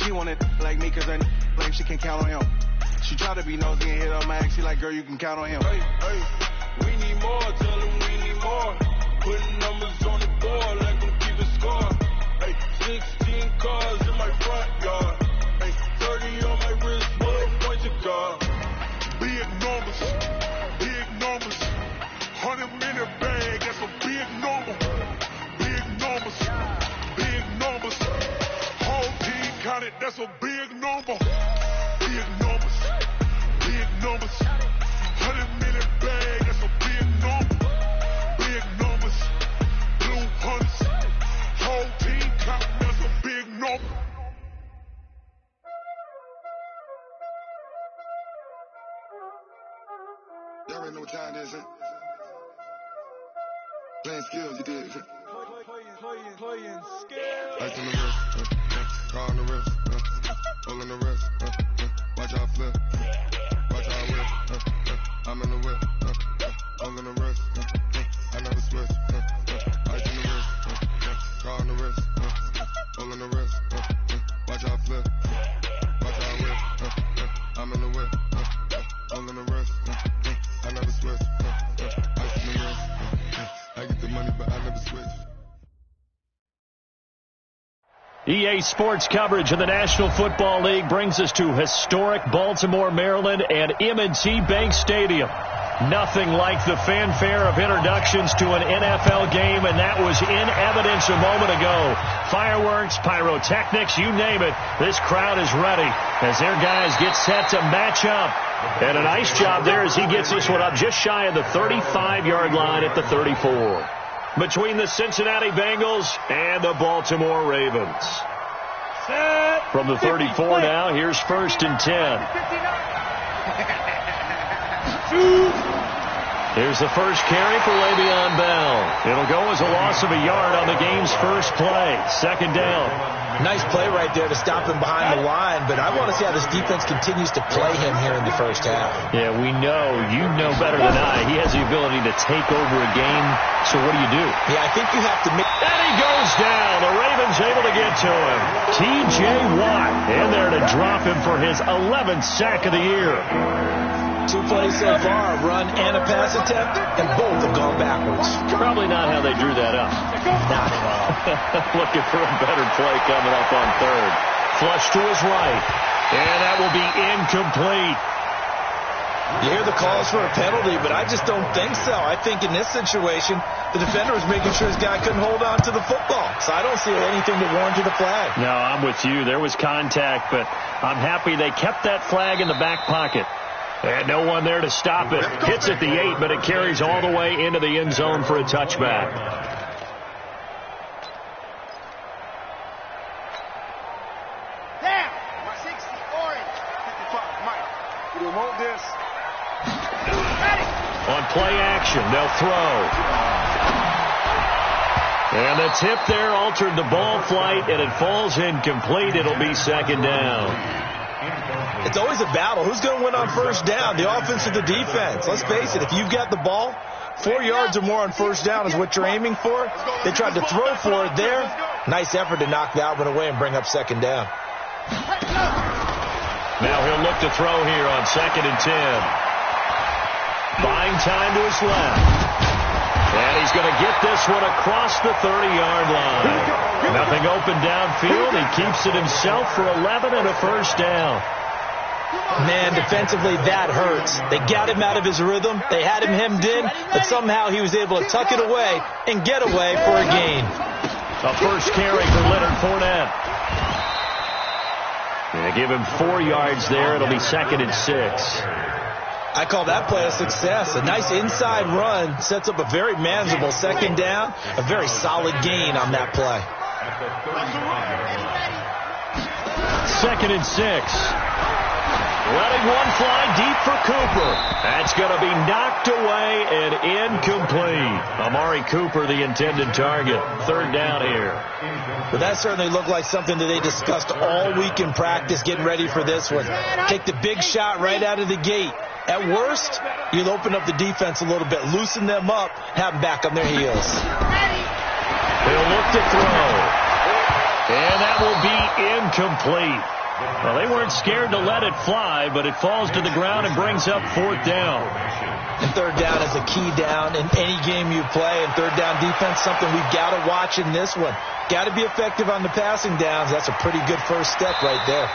She wanted like me cause her like she can count on him. She tried to be nosy and hit her max. She like, girl, you can count on him. Hey, we need more. Tell them we need more. Putting numbers on the board like I'm keeping score. Hey, 16 cars in my front yard. Hey, 30 on my wrist, bullet point to guard. Big numbers, 100-minute bag, that's a big number. Big numbers, whole team counted, that's a big number. Big numbers, 100-minute bag, that's a big number. Big numbers, blue hunts, whole team counting, that's a big number. Y'all already know what time it is, huh? Playing skills, you did. Playing skills. Ice on the wrist, car on the wrist, hole in the wrist, watch out flip, watch out whip, I'm in the whip, hole in the wrist, I never switch, ice on the wrist, car on the wrist, hole in the wrist, watch out flip, watch out whip, I'm in the whip, hole in the wrist, I never switch, ice on the wrist, I get the money but I never switch. EA Sports coverage of the National Football League brings us to historic Baltimore, Maryland, and M&T Bank Stadium. Nothing like the fanfare of introductions to an NFL game, and that was in evidence a moment ago. Fireworks, pyrotechnics, you name it, this crowd is ready as their guys get set to match up. And a nice job there as he gets this one up just shy of the 35-yard line at the 34. Between the Cincinnati Bengals and the Baltimore Ravens. From the 34 now, here's 1st and 10. Here's the first carry for Le'Veon Bell. It'll go as a loss of a yard on the game's first play. 2nd down. Nice play right there to stop him behind the line, but I want to see how this defense continues to play him here in the first half. Yeah, we know. You know better than I. He has the ability to take over a game, so what do you do? Yeah, I think you have to make... And he goes down. The Ravens able to get to him. T.J. Watt in there to drop him for his 11th sack of the year. 2 plays so far, a run and a pass attempt, and both have gone backwards. Probably not how they drew that up. Not at all. Looking for a better play coming up on 3rd. Flush to his right, and that will be incomplete. You hear the calls for a penalty, but I just don't think so. I think in this situation, the defender was making sure his guy couldn't hold on to the football. So I don't see anything that warranted a flag. No, I'm with you. There was contact, but I'm happy they kept that flag in the back pocket. And no one there to stop it. Hits at the 8, but it carries all the way into the end zone for a touchback. Damn! 60 orange. 55, Mike. You want this? On play action, they'll throw. And the tip there altered the ball flight, and it falls incomplete. It'll be 2nd down. It's always a battle. Who's going to win on 1st down, the offense or the defense? Let's face it, if you've got the ball, 4 yards or more on 1st down is what you're aiming for. They tried to throw for it there. Nice effort to knock that one away and bring up 2nd down. Now he'll look to throw here on 2nd and 10. Buying time to his left. And he's going to get this one across the 30-yard line. Nothing open downfield. He keeps it himself for 11 and a 1st down. Man, defensively, that hurts. They got him out of his rhythm. They had him hemmed in, but somehow he was able to tuck it away and get away for a gain. A first carry for Leonard Fournette. Yeah, give him 4 yards there. It'll be 2nd and 6. I call that play a success. A nice inside run sets up a very manageable 2nd down. A very solid gain on that play. 2nd and 6. Letting one fly deep for Cooper. That's going to be knocked away and incomplete. Amari Cooper, the intended target. 3rd down here. But that certainly looked like something that they discussed all week in practice getting ready for this one. Take the big shot right out of the gate. At worst, you'll open up the defense a little bit, loosen them up, have them back on their heels. He'll look to throw. And that will be incomplete. Well, they weren't scared to let it fly, but it falls to the ground and brings up 4th down. And 3rd down is a key down in any game you play. And 3rd down defense, something we've got to watch in this one. Got to be effective on the passing downs. That's a pretty good first step right there.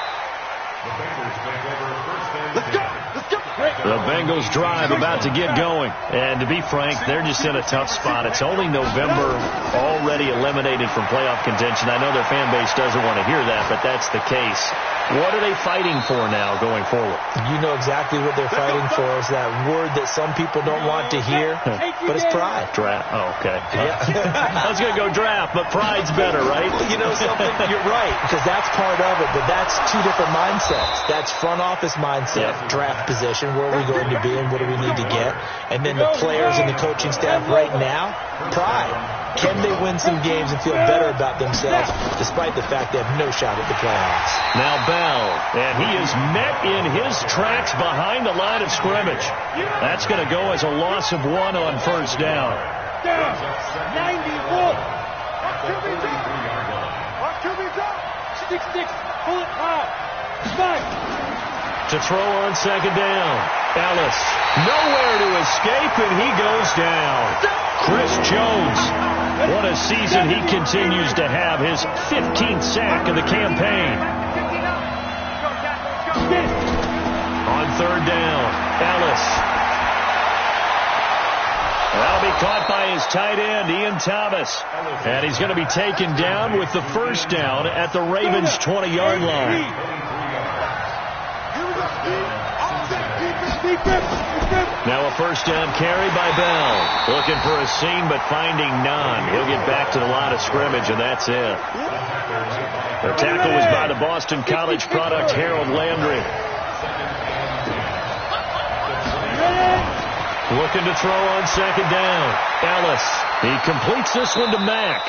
Let's go! Let's go! The Bengals drive about to get going. And to be frank, they're just in a tough spot. It's only November, already eliminated from playoff contention. I know their fan base doesn't want to hear that, but that's the case. What are they fighting for now going forward? You know exactly what they're fighting for. Is that word that some people don't want to hear, but it's pride. Draft. Oh, okay. Yeah. I was going to go draft, but pride's better, right? You know something? You're right, because that's part of it, but that's 2 different mindsets. That's front office mindset, draft position, where are we going to be and what do we need to get? And then the players and the coaching staff right now, pride. Can they win some games and feel better about themselves despite the fact they have no shot at the playoffs? Now Bell, and he is met in his tracks behind the line of scrimmage. That's going to go as a loss of 1 on 1st down. 94. QB drop. Sticks. Pull it high. Spike. To throw on 2nd down. Ellis, nowhere to escape, and he goes down. Chris Jones, what a season he continues to have. His 15th sack of the campaign. On 3rd down, Ellis. That'll be caught by his tight end, Ian Thomas. And he's going to be taken down with the 1st down at the Ravens' 20-yard line. Now a 1st down carry by Bell. Looking for a seam, but finding none. He'll get back to the line of scrimmage, and that's it. The tackle was by the Boston College product, Harold Landry. Looking to throw on 2nd down. Ellis. He completes this one to Mack.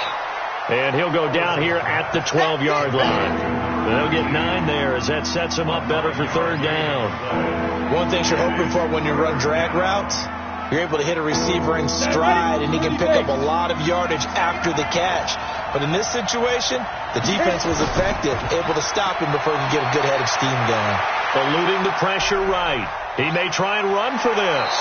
And he'll go down here at the 12-yard line. They'll get 9 there as that sets him up better for 3rd down. One thing you're hoping for when you run drag routes, you're able to hit a receiver in stride, and he can pick up a lot of yardage after the catch. But in this situation, the defense was effective, able to stop him before he could get a good head of steam going. Eluding the pressure right. He may try and run for this.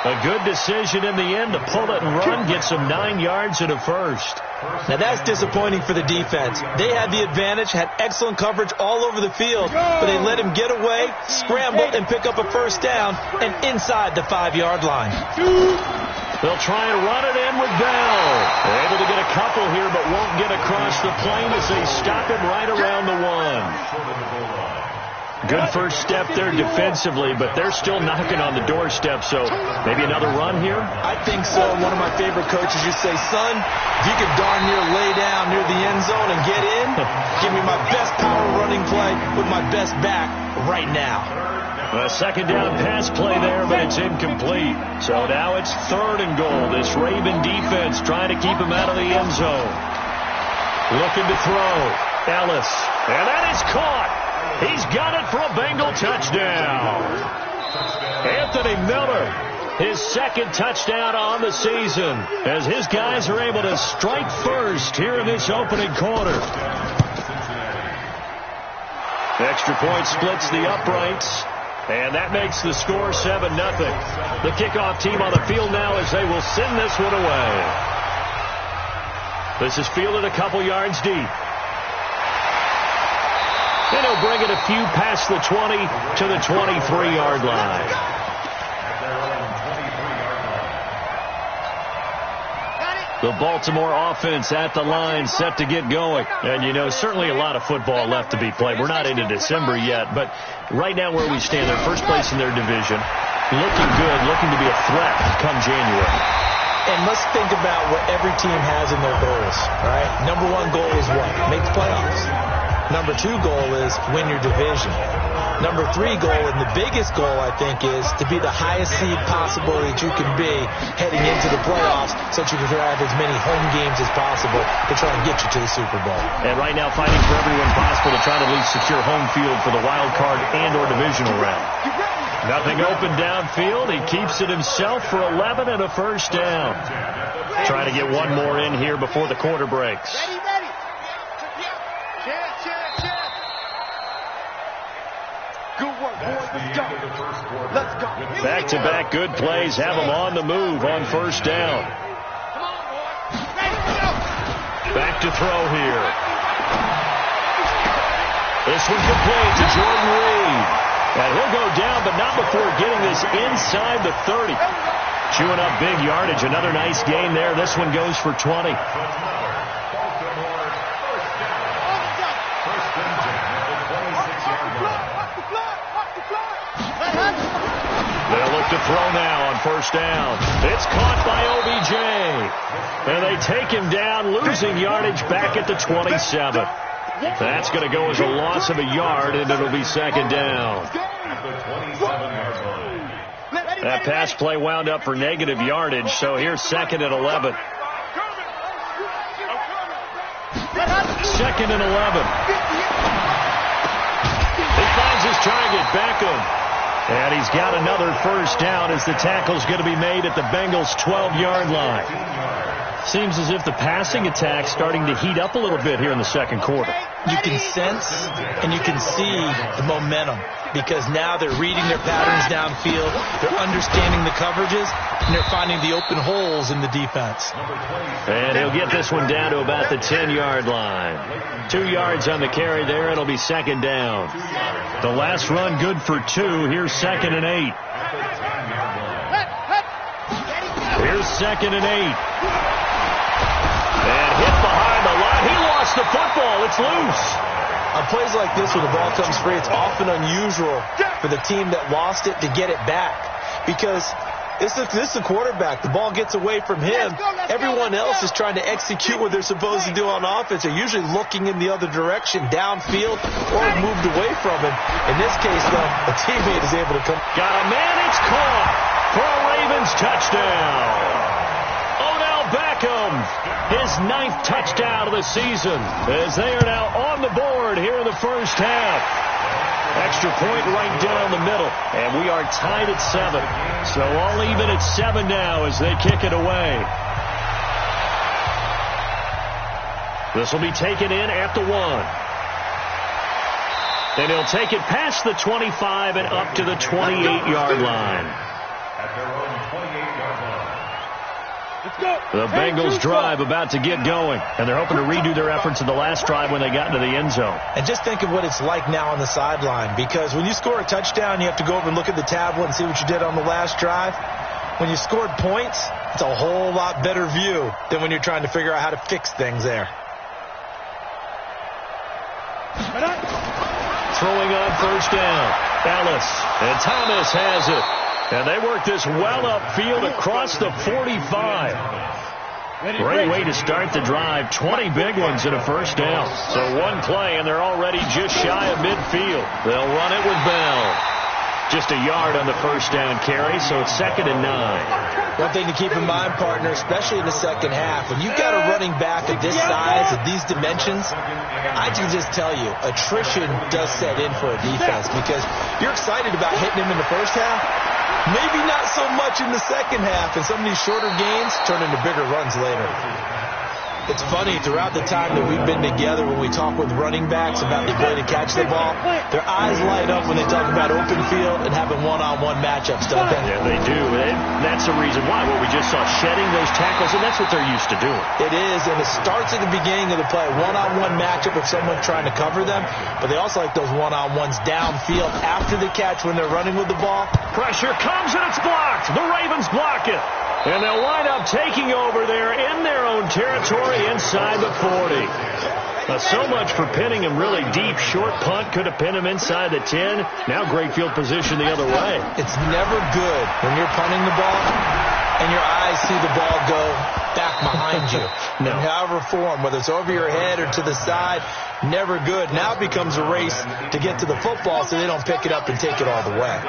A good decision in the end to pull it and run, gets him 9 yards and a 1st. Now that's disappointing for the defense. They had the advantage, had excellent coverage all over the field, but they let him get away, scramble, and pick up a 1st down and inside the 5-yard line. They'll try and run it in with Bell. They're able to get a couple here, but won't get across the plane as they stop him right around the 1. Good first step there defensively, but they're still knocking on the doorstep, so maybe another run here? I think so. One of my favorite coaches used to say, son, if you could darn near lay down near the end zone and get in, give me my best power running play with my best back right now. A 2nd down pass play there, but it's incomplete. So now it's 3rd and goal. This Raven defense trying to keep him out of the end zone. Looking to throw. Ellis. And that is caught. He's got it for a Bengal touchdown. Anthony Miller, his 2nd touchdown on the season, as his guys are able to strike first here in this opening quarter. Extra point splits the uprights, and that makes the score 7-0. The kickoff team on the field now as they will send this one away. This is fielded a couple yards deep. And he'll bring it a few past the 20 to the 23-yard line. The Baltimore offense at the line, set to get going. And, you know, certainly a lot of football left to be played. We're not into December yet, but right now where we stand, they're first place in their division. Looking good, looking to be a threat come January. And let's think about what every team has in their goals, right? Number 1 goal is what? Make the playoffs. Number 2 goal is win your division. Number 3 goal, and the biggest goal, I think, is to be the highest seed possible that you can be heading into the playoffs so that you can have as many home games as possible to try and get you to the Super Bowl. And right now fighting for everyone possible to try to at least secure home field for the wild card and or divisional round. Nothing open downfield. He keeps it himself for 11 and a 1st down. Trying to get one more in here before the quarter breaks. Good work, boys. Let's go. Let's go. Back-to-back good plays have them on the move on first down. Back to throw here. This one complete to Jordan Reed. And he'll go down, but not before getting this inside the 30. Chewing up big yardage. Another nice gain there. This one goes for 20. They'll look to throw now on first down. It's caught by OBJ. And they take him down, losing yardage back at the 27. That's going to go as a loss of a yard, and it'll be second down. That pass play wound up for negative yardage, so here's second and 11. Second and 11. He finds his target, Beckham. And he's got another first down as the tackle's going to be made at the Bengals' 12-yard line. Seems as if the passing attack's starting to heat up a little bit here in the second quarter. You can sense and you can see the momentum because now they're reading their patterns downfield, they're understanding the coverages, and they're finding the open holes in the defense. And he'll get this one down to about the 10-yard line. 2 yards on the carry there. It'll be second down. The last run good for 2. Here's second and 8. Here's second and 8. And hit behind the line. He lost the football. It's loose. On plays like this where the ball comes free, it's often unusual for the team that lost it to get it back. Because this is the quarterback. The ball gets away from him. Everyone else is trying to execute what they're supposed to do on offense. They're usually looking in the other direction, downfield, or moved away from him. In this case, though, a teammate is able to come. Got a man. It's caught for a Ravens touchdown. Beckham, his 9th touchdown of the season, as they are now on the board here in the first half. Extra point right down the middle, and we are tied at 7. So all even at 7 now as they kick it away. This will be taken in at the 1. And he'll take it past the 25 and up to the 28-yard line. At their own 28-yard line. The Bengals drive about to get going, and they're hoping to redo their efforts in the last drive when they got into the end zone. And just think of what it's like now on the sideline, because when you score a touchdown, you have to go over and look at the tablet and see what you did on the last drive. When you scored points, it's a whole lot better view than when you're trying to figure out how to fix things there. Throwing on first down, Ellis, and Thomas has it. And they work this well upfield across the 45. Great way to start the drive. 20 big ones in a first down. So one play, and they're already just shy of midfield. They'll run it with Bell. Just a yard on the first down carry, so it's second and 9. One thing to keep in mind, partner, especially in the second half, when you've got a running back of this size, of these dimensions, I can just tell you, attrition does set in for a defense because you're excited about hitting him in the first half. Maybe not so much in the second half, and some of these shorter gains turn into bigger runs later. It's funny, throughout the time that we've been together, when we talk with running backs about the ability to catch the ball, their eyes light up when they talk about open field and having one-on-one matchups, don't they? Yeah, they do. And that's the reason why. What we just saw, shedding those tackles, and that's what they're used to doing. It is, and it starts at the beginning of the play. One-on-one matchup with someone trying to cover them, but they also like those one-on-ones downfield after the catch when they're running with the ball. Pressure comes, and it's blocked. The Ravens block it. And they'll wind up taking over there in their own territory inside the 40. So much for pinning him really deep. Short punt could have pinned him inside the 10. Now great field position the other way. It's never good when you're punting the ball and your eyes see the ball go back behind you. No. In however form, whether it's over your head or to the side, never good. Now it becomes a race to get to the football so they don't pick it up and take it all the way.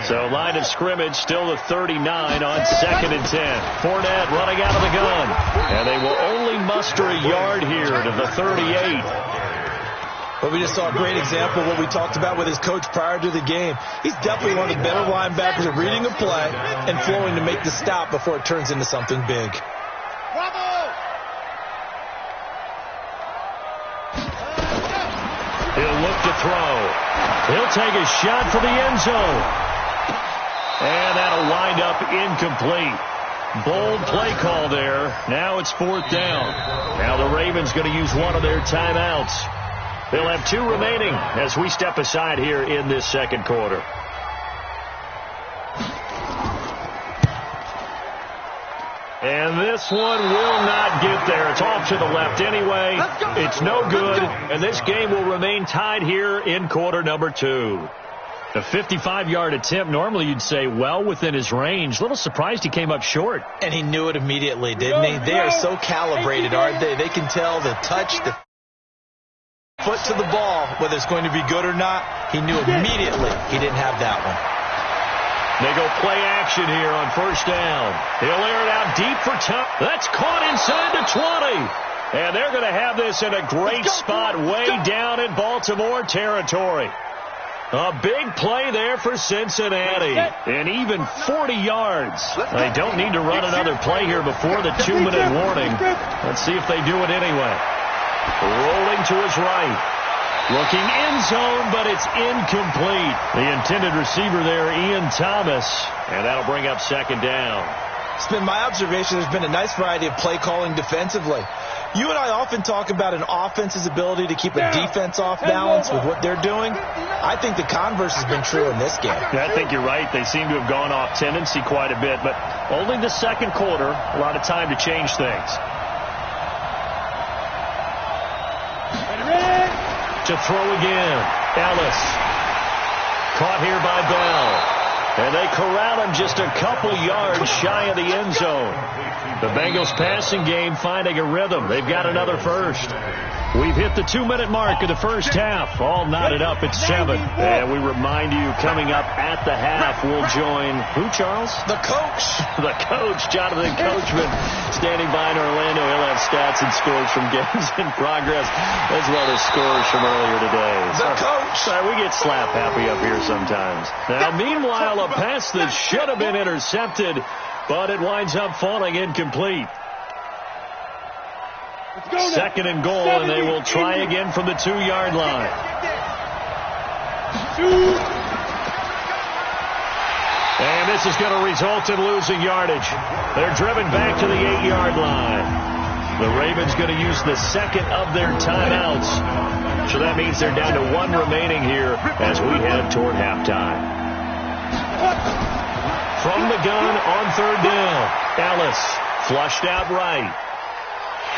So line of scrimmage still the 39 on second and 10. Fournette running out of the gun. And they will only muster a yard here to the 38. But we just saw a great example of what we talked about with his coach prior to the game. He's definitely one of the better linebackers at reading a play and flowing to make the stop before it turns into something big. He'll look to throw. He'll take a shot for the end zone. And that'll wind up incomplete. Bold play call there. Now it's 4th down. Now the Ravens going to use one of their timeouts. They'll have 2 remaining as we step aside here in this second quarter. And this one will not get there. It's off to the left anyway. It's no good. And this game will remain tied here in quarter number 2. A 55-yard attempt, normally you'd say well within his range. A little surprised he came up short. And he knew it immediately, didn't he? They are so calibrated, aren't they? They can tell the touch, the foot to the ball, whether it's going to be good or not. He knew immediately he didn't have that one. They go play action here on 1st down. He'll air it out deep for time. That's caught inside the 20. And they're going to have this in a great spot way down in Baltimore territory. A big play there for Cincinnati. And even 40 yards. They don't need to run another play here before the 2-minute warning. Let's see if they do it anyway. Rolling to his right. Looking end zone, but it's incomplete. The intended receiver there, Ian Thomas. And that'll bring up 2nd down. It's been my observation there's been a nice variety of play calling defensively. You and I often talk about an offense's ability to keep a defense off balance with what they're doing. I think the converse has been true in this game. I think you're right. They seem to have gone off tendency quite a bit, but only the second quarter, a lot of time to change things. To throw again. Ellis. Caught here by Bell. And they corral him just a couple yards shy of the end zone. The Bengals passing game finding a rhythm. They've got another first. We've hit the 2-minute mark of the first half. All knotted up at 7. And we remind you, coming up at the half, we'll join who, Charles? The coach. The coach, Jonathan Coachman, standing by in Orlando. He'll have stats and scores from games in progress, as well as scores from earlier today. The coach. Sorry, we get slap happy up here sometimes. Now, meanwhile, a pass that should have been intercepted, but it winds up falling incomplete. 2nd and goal, and they will try again from the 2-yard line. And this is going to result in losing yardage. They're driven back to the 8-yard line. The Ravens going to use the 2nd of their timeouts. So that means they're down to 1 remaining here as we head toward halftime. From the gun on 3rd down. Ellis flushed out right.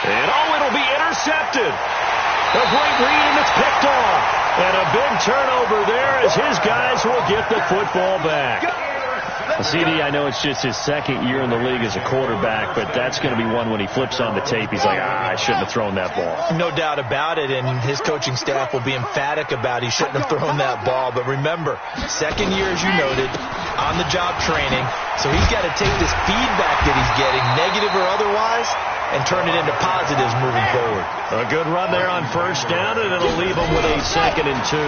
And, it'll be intercepted. A great read, and it's picked off. And a big turnover there as his guys will get the football back. CD, I know it's just his 2nd year in the league as a quarterback, but that's going to be one when he flips on the tape. He's like, I shouldn't have thrown that ball. No doubt about it, and his coaching staff will be emphatic about he shouldn't have thrown that ball. But remember, 2nd year, as you noted, on-the-job training, so he's got to take this feedback that he's getting, negative or otherwise, and turn it into positives moving forward. A good run there on 1st down, and it'll leave him with a 2nd and 2.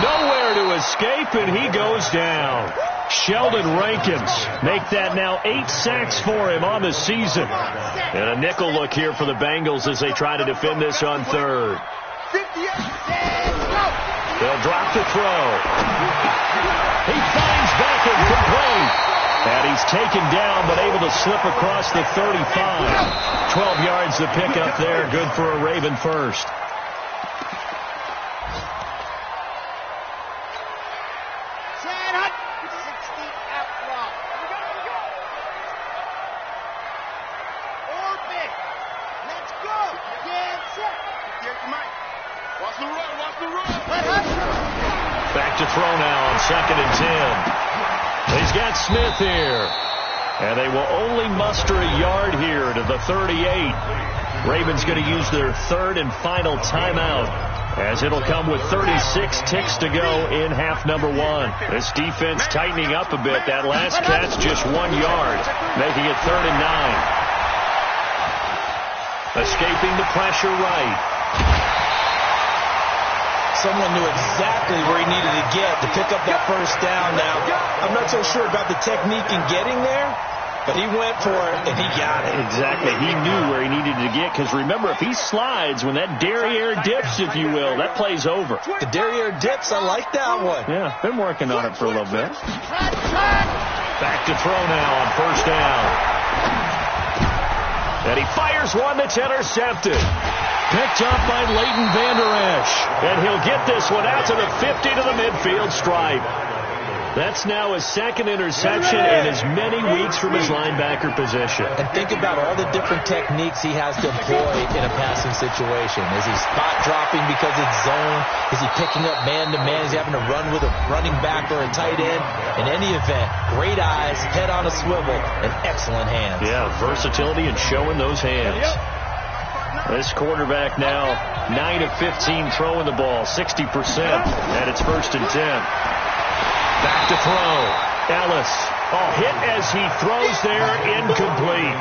Nowhere to escape, and he goes down. Sheldon Rankins make that now 8 sacks for him on the season. And a nickel look here for the Bengals as they try to defend this on 3rd. They'll drop the throw. He finds Beckham complete. And he's taken down, but able to slip across the 35. 12 yards to pick up there. Good for a Raven first. Back to throw now on 2nd and 10. He's got Smith here. And they will only muster a yard here to the 38. Ravens going to use their 3rd and final timeout, as it'll come with 36 ticks to go in half number 1. This defense tightening up a bit. That last catch just 1 yard, making it 3rd and 9. Escaping the pressure right. Someone knew exactly where he needed to get to pick up that 1st down. Now, I'm not so sure about the technique in getting there, But he went for it, and he got it. Exactly. He knew where he needed to get, because remember, if he slides, when that derriere dips, if you will, that play's over. The derriere dips, I like that one. Yeah, been working on it for a little bit. Back to throw now on first down. And he fires one that's intercepted. Picked up by Leighton Vander Esch. And he'll get this one out to the 50 to the midfield stripe. That's now his second interception in as many weeks from his linebacker position. And think about all the different techniques he has to employ in a passing situation. Is he spot dropping because it's zone? Is he picking up man-to-man? Is he having to run with a running back or a tight end? In any event, great eyes, head on a swivel, and excellent hands. Yeah, versatility and showing those hands. This quarterback now 9 of 15 throwing the ball, 60%, and it's 1st and 10. Back to throw. Ellis. Hit as he throws there, incomplete.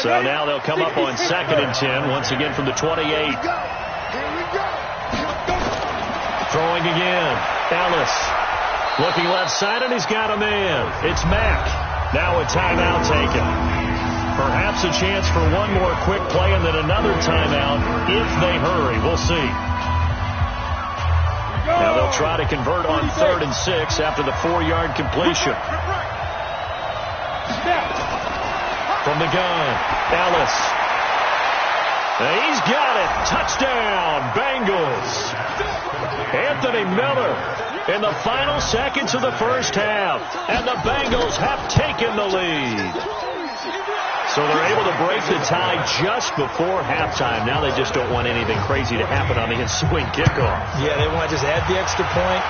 So now they'll come up on 2nd and 10, once again from the 28. Throwing again. Ellis. Looking left side, and he's got a man. It's Mack. Now a timeout taken. Perhaps a chance for one more quick play and then another timeout if they hurry. We'll see. Now they'll try to convert on 3rd and 6 after the 4-yard completion. From the gun, Ellis. He's got it. Touchdown, Bengals. Anthony Miller in the final seconds of the first half. And the Bengals have taken the lead. So they're able to break the tie just before halftime. Now they just don't want anything crazy to happen on the ensuing kickoff. Yeah, they want to just add the extra point,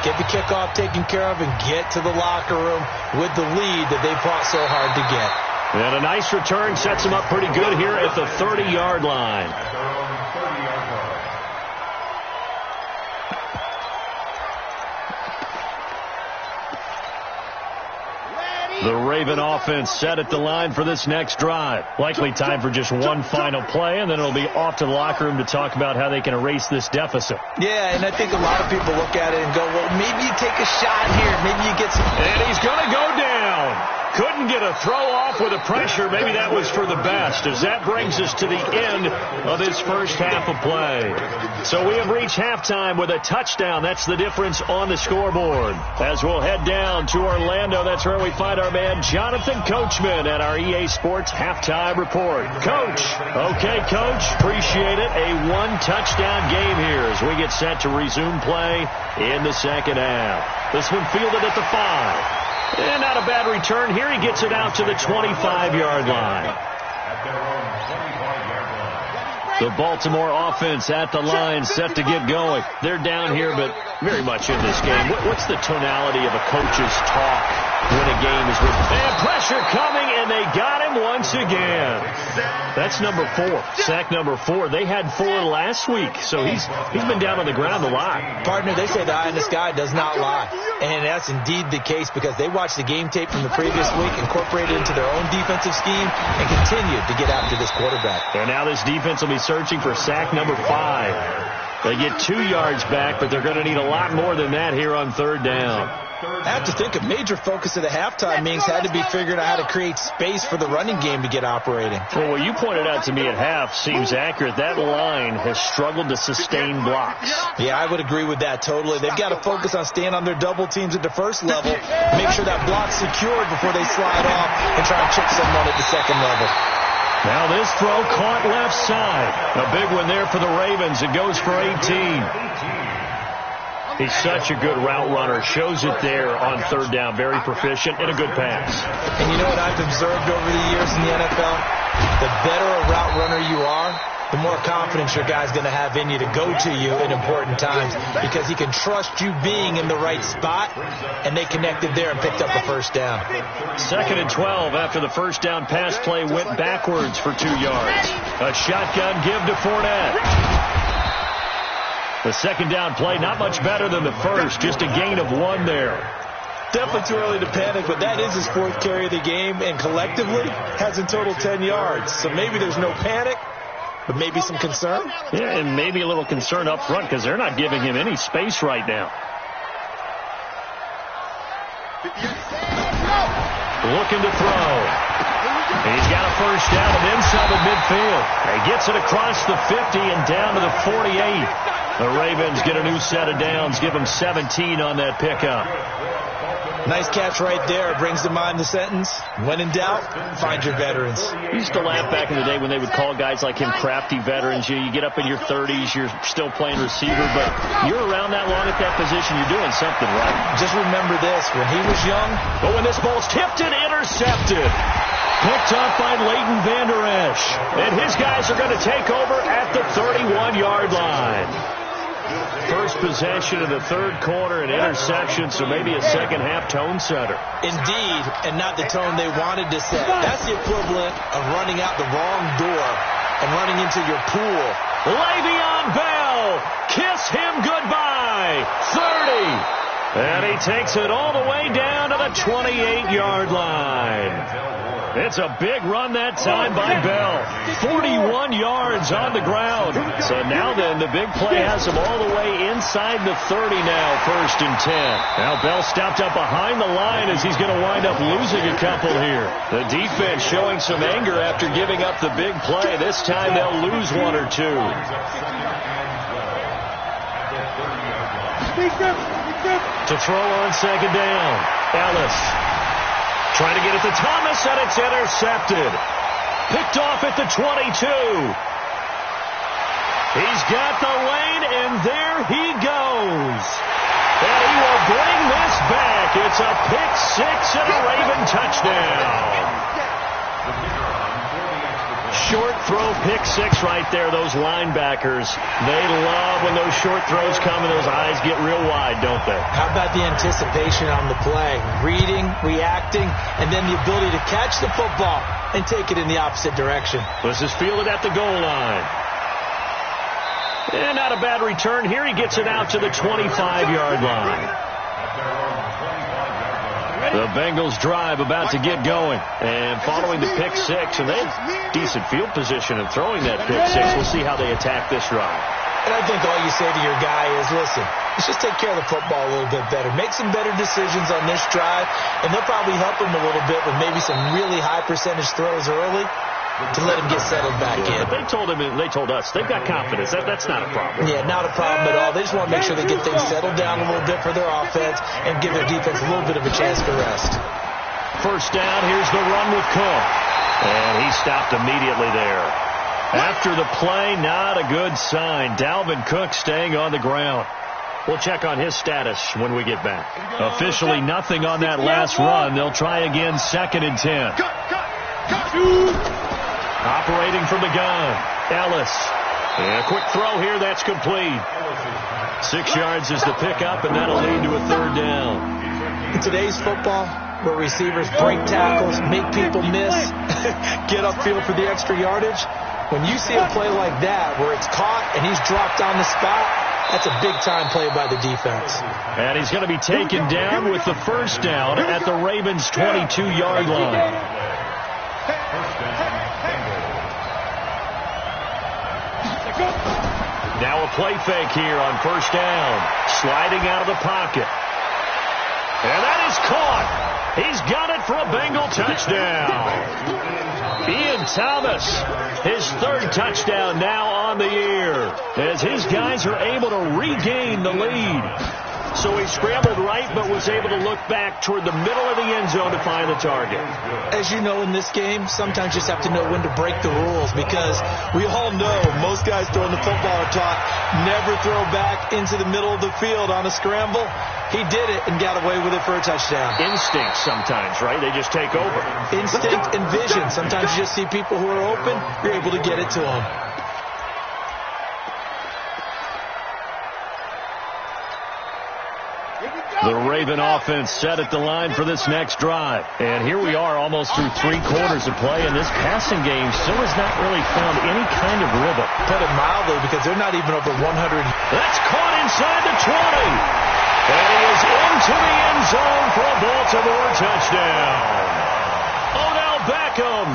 get the kickoff taken care of, and get to the locker room with the lead that they fought so hard to get. And a nice return sets them up pretty good here at the 30-yard line. The Raven offense set at the line for this next drive. Likely time for just one final play, and then it'll be off to the locker room to talk about how they can erase this deficit. Yeah, and I think a lot of people look at it and go, well, maybe you take a shot here. Maybe you get some... And he's going to go down. Couldn't get a throw off with the pressure. Maybe that was for the best, as that brings us to the end of this first half of play. So we have reached halftime with a touchdown. That's the difference on the scoreboard. As we'll head down to Orlando, that's where we find our man Jonathan Coachman at our EA Sports Halftime Report. Coach. Okay, Coach. Appreciate it. A one-touchdown game here as we get set to resume play in the second half. This one fielded at the 5. And not a bad return here. He gets it out to the 25-yard line. The Baltimore offense at the line, set to get going. They're down here, but very much in this game. What's the tonality of a coach's talk when a game is with? And pressure coming, and they got him once again. That's number 4. Sack number 4. They had 4 last week, so he's been down on the ground a lot. Partner, they say the eye in the sky does not lie. And that's indeed the case, because they watched the game tape from the previous week, incorporated it into their own defensive scheme, and continued to get after this quarterback. And now this defense will be searching for sack number 5. They get 2 yards back, but they're going to need a lot more than that here on 3rd down. I have to think a major focus of the halftime meetings had to be figuring out how to create space for the running game to get operating. Well, what you pointed out to me at half seems accurate. That line has struggled to sustain blocks. Yeah, I would agree with that totally. They've got to focus on staying on their double teams at the first level, make sure that block's secured before they slide off and try and chip someone at the second level. Now this throw caught left side. A big one there for the Ravens. It goes for 18. He's such a good route runner. Shows it there on 3rd down. Very proficient and a good pass. And you know what I've observed over the years in the NFL? The better a route runner you are, the more confidence your guy's going to have in you to go to you in important times, because he can trust you being in the right spot, and they connected there and picked up a first down. 2nd and 12 after the first down pass play went backwards for 2 yards. A shotgun give to Fournette. The second down play, not much better than the first, just a gain of 1 there. Definitely too early to panic, but that is his 4th carry of the game, and collectively has in total 10 yards. So maybe there's no panic, but maybe some concern. Yeah, and maybe a little concern up front, because they're not giving him any space right now. looking to throw. He's got a first down and then some at midfield. He gets it across the 50 and down to the 48. The Ravens get a new set of downs, give them 17 on that pickup. Nice catch right there. Brings to mind the sentence, when in doubt, find your veterans. We used to laugh back in the day when they would call guys like him crafty veterans. You get up in your 30s, you're still playing receiver, but you're around that long at that position, you're doing something right. Just remember this, when he was young. But when this ball's tipped and intercepted, picked up by Leighton Vander Esch. And his guys are going to take over at the 31-yard line. First possession of the third quarter, an interception, so maybe a second-half tone setter. Indeed, and not the tone they wanted to set. That's the equivalent of running out the wrong door and running into your pool. Le'Veon Bell, kiss him goodbye. 30. And he takes it all the way down to the 28-yard line. It's a big run that time by Bell. 41 yards on the ground. So now then, the big play has him all the way inside the 30 now, 1st and 10. Now Bell stopped up behind the line as he's going to wind up losing a couple here. The defense showing some anger after giving up the big play. This time they'll lose one or two. To throw on second down, Ellis. Trying to get it to Thomas, and it's intercepted. Picked off at the 22. He's got the lane, and there he goes. And he will bring this back. It's a pick six and a Raven touchdown. Short throw pick six right there. Those linebackers, they love when those short throws come and those eyes get real wide, don't they? How about the anticipation on the play? Reading, reacting, and then the ability to catch the football and take it in the opposite direction. This is fielded at the goal line. And not a bad return. Here he gets it out to the 25-yard line. The Bengals drive about to get going. And following the pick six, and they have decent field position in throwing that pick six. We'll see how they attack this drive. And I think all you say to your guy is, listen, let's just take care of the football a little bit better. Make some better decisions on this drive, and they'll probably help him a little bit with maybe some really high percentage throws early to let him get settled back in. But they told us they've got confidence. That's not a problem. Yeah, not a problem at all. They just want to make sure they get things settled down a little bit for their offense and give their defense a little bit of a chance to rest. First down, here's the run with Cook. And he stopped immediately there. After the play, not a good sign. Dalvin Cook staying on the ground. We'll check on his status when we get back. Officially nothing on that last run. They'll try again, 2nd and 10. Operating from the gun, Ellis. And a quick throw here, that's complete. 6 yards is the pickup, and that'll lead to a 3rd down. In today's football, where receivers break tackles, make people miss, get upfield for the extra yardage, when you see a play like that where it's caught and he's dropped on the spot, that's a big-time play by the defense. And he's going to be taken down with the first down at the Ravens' 22-yard line. Now a play fake here on first down. Sliding out of the pocket. And that is caught. He's got it for a Bengal touchdown. Ian Thomas, his 3rd touchdown now on the year, as his guys are able to regain the lead. So he scrambled right, but was able to look back toward the middle of the end zone to find the target. As you know, in this game, sometimes you just have to know when to break the rules, because we all know most guys throwing the football are taught never throw back into the middle of the field on a scramble. He did it and got away with it for a touchdown. Instinct sometimes, right? They just take over. Instinct and vision. Sometimes you just see people who are open, you're able to get it to them. The Raven offense set at the line for this next drive. And here we are almost through 3 quarters of play, and this passing game still has not really found any kind of rhythm. Put it mildly, because they're not even over 100. That's caught inside the 20. And he is into the end zone for a Baltimore touchdown. Odell Beckham,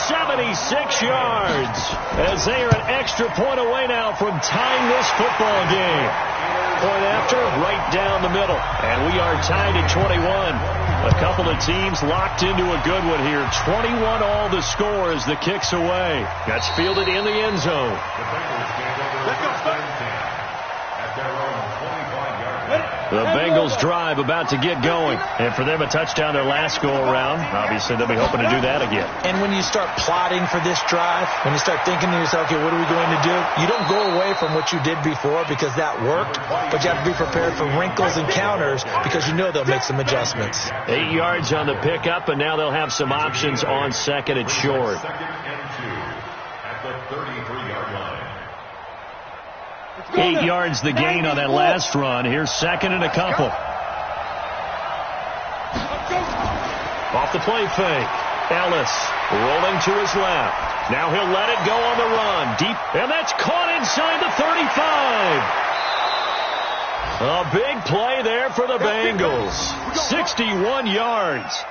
76 yards, as they are an extra point away now from tying this football game. Point after, right down the middle, and we are tied at 21. A couple of teams locked into a good one here. 21 all the score as the kick's away. That's fielded in the end zone. The Bengals drive about to get going. And for them, a touchdown their last go-around. Obviously, they'll be hoping to do that again. And when you start plotting for this drive, when you start thinking to yourself, okay, what are we going to do? You don't go away from what you did before because that worked. But you have to be prepared for wrinkles and counters because you know they'll make some adjustmts. 8 yards on the pickup, and now they'll have some options on second and short. At the 33-yard line. 8 yards the gain on that last run. Here's second and a couple. Off the play fake. Ellis rolling to his left. Now he'll let it go on the run. Deep, and that's caught inside the 35. A big play there for the Bengals. 61 yards.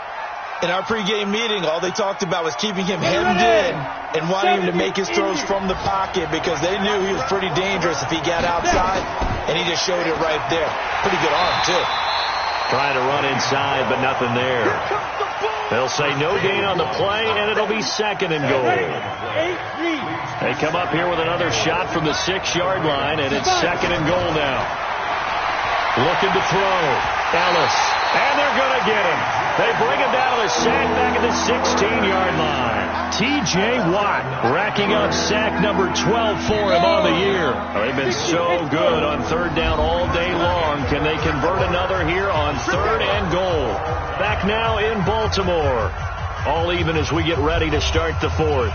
In our pregame meeting, all they talked about was keeping him hemmed in and wanting him to make his throws from the pocket because they knew he was pretty dangerous if he got outside, and he just showed it right there. Pretty good arm, too. Trying to run inside, but nothing there. They'll say no gain on the play, and it'll be second and goal. They come up here with another shot from the 6-yard line, and it's second and goal now. Looking to throw. Ellis. And they're going to get him. They bring him down to the sack back at the 16-yard line. T.J. Watt racking up sack number 12 for him on the year. They've been so good on third down all day long. Can they convert another here on third and goal? Back now in Baltimore. All even as we get ready to start the fourth.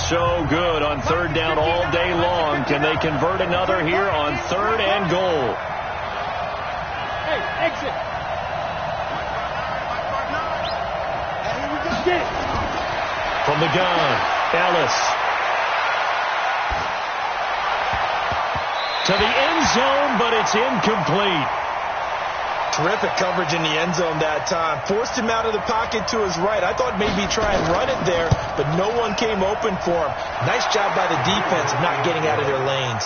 So good on third down all day long. Can they convert another here on third and goal? Hey, exit. Get it. From the gun, Ellis. To the end zone, but it's incomplete. Terrific coverage in the end zone that time. Forced him out of the pocket to his right. I thought maybe try and run it there, but no one came open for him. Nice job by the defense of not getting out of their lanes.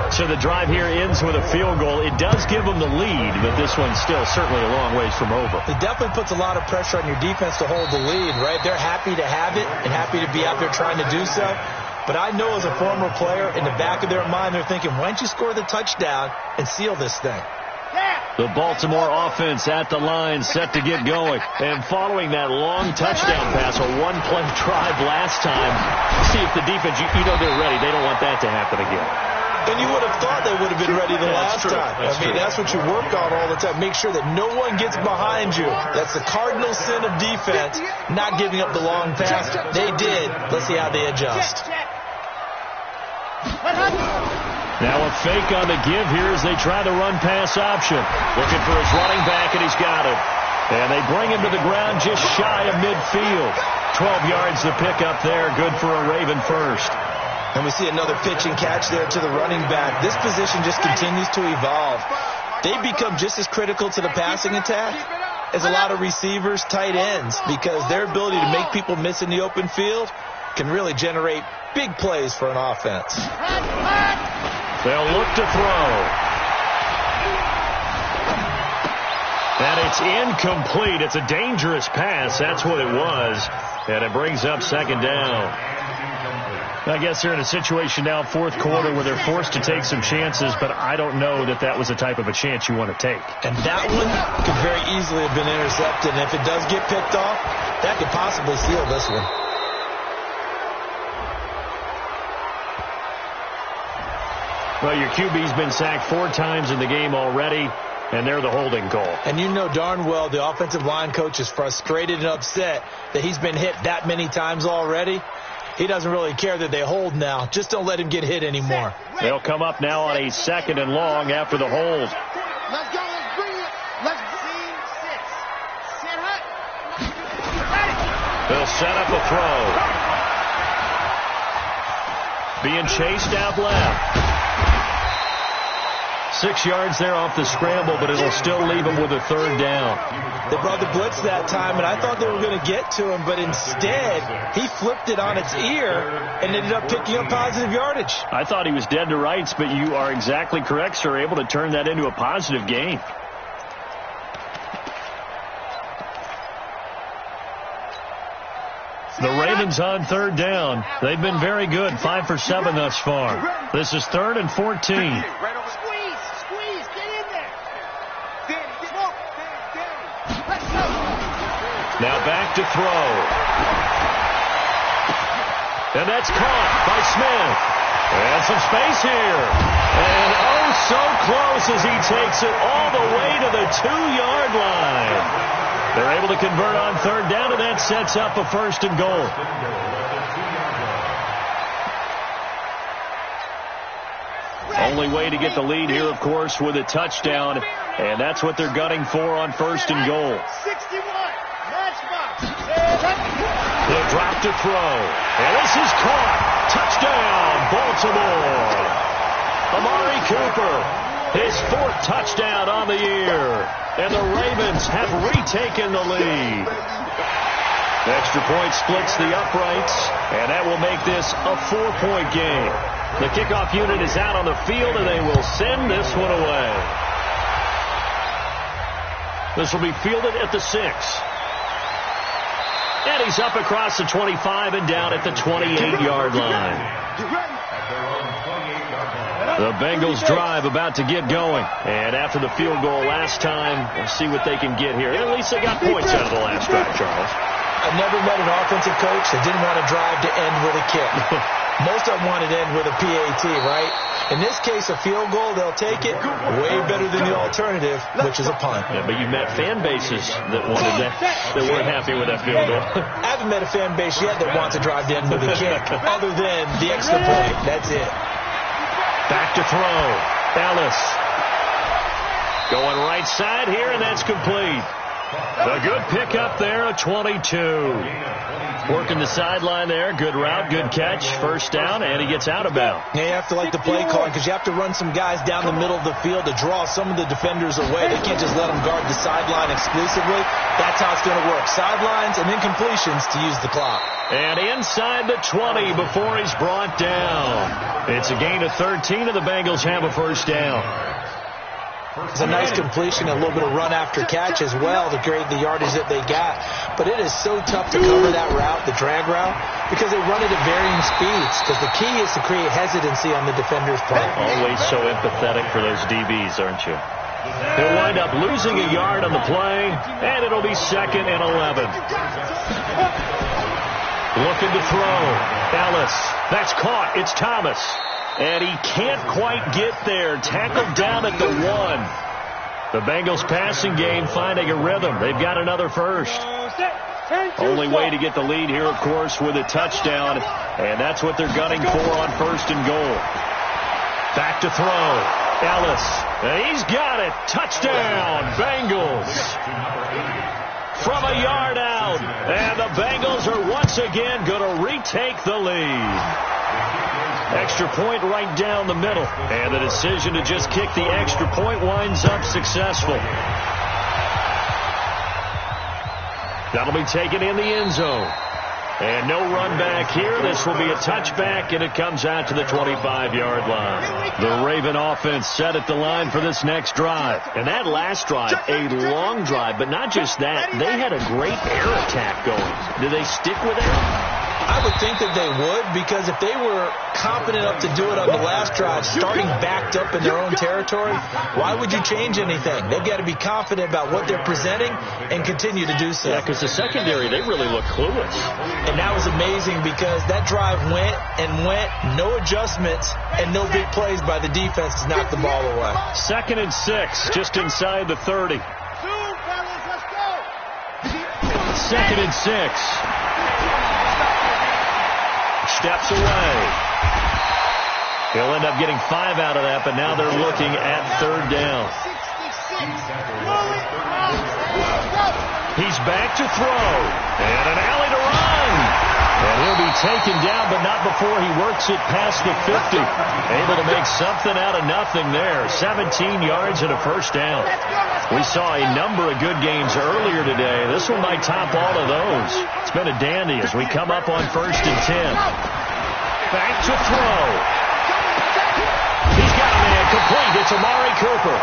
So the drive here ends with a field goal. It does give them the lead, but this one's still certainly a long ways from over. It definitely puts a lot of pressure on your defense to hold the lead, right? They're happy to have it and happy to be out there trying to do so. But I know as a former player, in the back of their mind, they're thinking, why don't you score the touchdown and seal this thing? The Baltimore offense at the line, set to get going. And following that long touchdown pass, a one-play drive last time, see if the defense, you know they're ready. They don't want that to happen again. And you would have thought they would have been ready the last time. That's what you work on all the time. Make sure that no one gets behind you. That's the cardinal sin of defense, not giving up the long pass. They did. Let's see how they adjust. Now a fake on the give here as they try the run-pass option. Looking for his running back, and he's got him. And they bring him to the ground just shy of midfield. 12 yards to pick up there. Good for a Raven first. And we see another pitch and catch there to the running back. This position just continues to evolve. They become just as critical to the passing attack as a lot of receivers, tight ends, because their ability to make people miss in the open field can really generate big plays for an offense. They'll look to throw. And it's incomplete. It's a dangerous pass. That's what it was. And it brings up second down. I guess they're in a situation now, fourth quarter, where they're forced to take some chances, but I don't know that that was the type of a chance you want to take. And that one could very easily have been intercepted. And if it does get picked off, that could possibly seal this one. Well, your QB's been sacked 4 times in the game already, and they're the holding call. And you know darn well the offensive line coach is frustrated and upset that he's been hit that many times already. He doesn't really care that they hold now. Just don't let him get hit anymore. They'll come up now on a second and long after the hold. Let's go. Let's bring it. Let's see 6. Set hut. set up a throw. Being chased out left. 6 yards there off the scramble, but it'll still leave him with a third down. They brought the blitz that time, and I thought they were going to get to him, but instead he flipped it on its ear and ended up picking up positive yardage. I thought he was dead to rights, but you are exactly correct, sir, able to turn that into a positive gain. The Ravens on third down. They've been very good, 5 for 7 thus far. This is 3rd and 14. Now back to throw. And that's caught by Smith. And some space here. And oh, so close as he takes it all the way to the 2-yard line. They're able to convert on third down, and that sets up a 1st and goal. Only way to get the lead here, of course, with a touchdown. And that's what they're gunning for on 1st and goal. The drop to throw. And this is caught. Touchdown, Baltimore. Amari Cooper, his 4th touchdown on the year. And the Ravens have retaken the lead. The extra point splits the uprights, and that will make this a 4-point game. The kickoff unit is out on the field, and they will send this one away. This will be fielded at the 6. And he's up across the 25 and down at the 28-yard line. The Bengals drive about to get going. And after the field goal last time, we'll see what they can get here. At least they got points out of the last drive, Charles. I've never met an offensive coach that didn't want to drive to end with a kick. Most of them wanted to end with a PAT, right? In this case, a field goal, they'll take it. Way better than the alternative, which is a punt. Yeah, but you met fan bases that wanted that weren't happy with that field goal. I haven't met a fan base yet that wants to drive to end with a kick, other than the extra point. That's it. Back to throw. Ellis. Going right side here, and that's complete. A good pickup there, a 22. Working the sideline there. Good route, good catch. First down, and he gets out of bounds. Yeah, you have to like the play calling because you have to run some guys down the middle of the field to draw some of the defenders away. They can't just let them guard the sideline exclusively. That's how it's going to work. Sidelines and then completions to use the clock. And inside the 20 before he's brought down. It's a gain of 13, and the Bengals have a first down. It's a nice completion, a little bit of run after catch as well to create the yardage that they got. But it is so tough to cover that route, the drag route, because they run it at varying speeds. Because the key is to create hesitancy on the defender's part. Always so empathetic for those DBs, aren't you? He'll wind up losing a yard on the play, and it'll be 2nd and 11. Looking to throw. Ellis. That's caught. It's Thomas. And he can't quite get there. Tackled down at the 1. The Bengals passing game finding a rhythm. They've got another first. Only way to get the lead here, of course, with a touchdown. And that's what they're gunning for on 1st and goal. Back to throw. Ellis. And he's got it. Touchdown, Bengals. From a yard out. And the Bengals are once again going to retake the lead. Extra point right down the middle. And the decision to just kick the extra point winds up successful. That'll be taken in the end zone. And no run back here. This will be a touchback, and it comes out to the 25-yard line. The Raven offense set at the line for this next drive. And that last drive, a long drive, but not just that. They had a great air attack going. Did they stick with it? I would think that they would, because if they were confident enough to do it on the last drive, starting backed up in their own territory, why would you change anything? They've got to be confident about what they're presenting and continue to do so. Yeah, because the secondary, they really look clueless. And that was amazing because that drive went and went, no adjustments, and no big plays by the defense to knock the ball away. 2nd and 6, just inside the 30. 2nd and 6. Steps away. He'll end up getting 5 out of that, but now they're looking at 3rd down. He's back to throw. And an alley to run. And he'll be taken down, but not before he works it past the 50. Able to make something out of nothing there. 17 yards and a first down. We saw a number of good games earlier today. This one might top all of those. It's been a dandy as we come up on 1st and 10. Back to throw. He's got a man complete. It's Amari Cooper.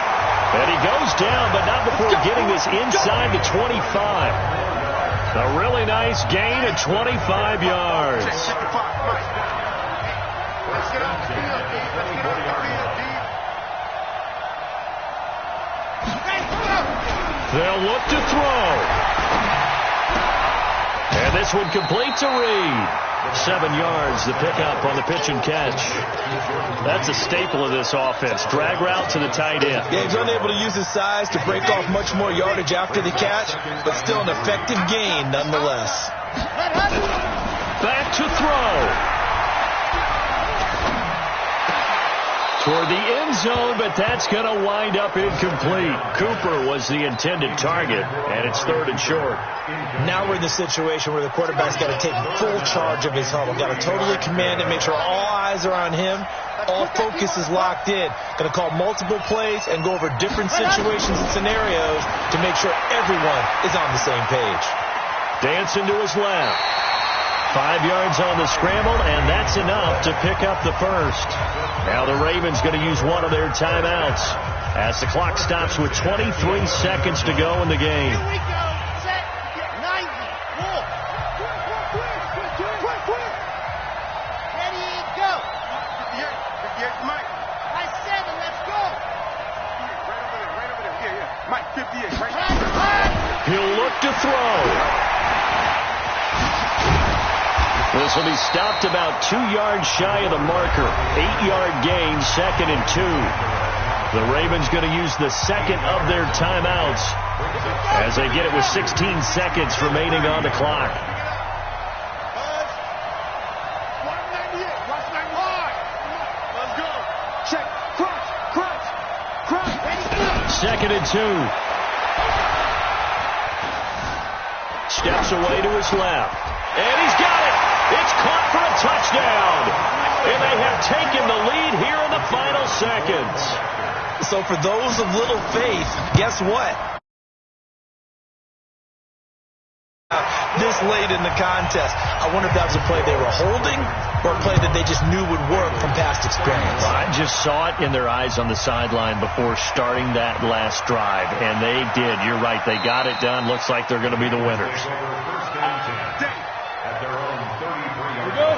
And he goes down, but not before getting this inside the 25. A really nice gain of 25 yards. They'll look to throw. And this one completes a read. 7 yards, the pickup on the pitch and catch. That's a staple of this offense. Drag route to the tight end. Yeah, he's unable to use his size to break off much more yardage after the catch, but still an effective gain nonetheless. Back to throw. Toward the end zone, but that's going to wind up incomplete. Cooper was the intended target, and it's 3rd and short. Now we're in the situation where the quarterback's got to take full charge of his huddle. Got to totally command it, make sure all eyes are on him. All focus is locked in. Going to call multiple plays and go over different situations and scenarios to make sure everyone is on the same page. Dancing to his left. 5 yards on the scramble, and that's enough to pick up the first. Now the Ravens going to use one of their timeouts as the clock stops with 23 seconds to go in the game. Here we go. Set. 90. Walk. Quick. Ready, go. 58, Mike. I said it. Let's go. Right over there. Yeah. Mike, 58, right there. He'll look to throw. This will be stopped about 2 yards shy of the marker. 8-yard gain, 2nd and 2. The Ravens going to use the second of their timeouts as they get it with 16 seconds remaining on the clock. Let's go. Check. Crunch. 2nd and 2. Steps away to his left. And he's got it. It's caught for a touchdown. And they have taken the lead here in the final seconds. So for those of little faith, guess what? This late in the contest, I wonder if that was a play they were holding or a play that they just knew would work from past experience. Well, I just saw it in their eyes on the sideline before starting that last drive, and they did. You're right. They got it done. Looks like they're going to be the winners.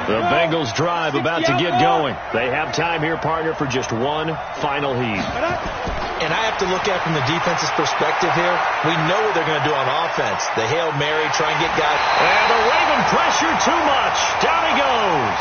The Bengals drive about to get going. They have time here, partner, for just one final heave. And I have to look at it from the defense's perspective here. We know what they're going to do on offense. The Hail Mary, try and get guys. And the Raven pressure too much. Down he goes.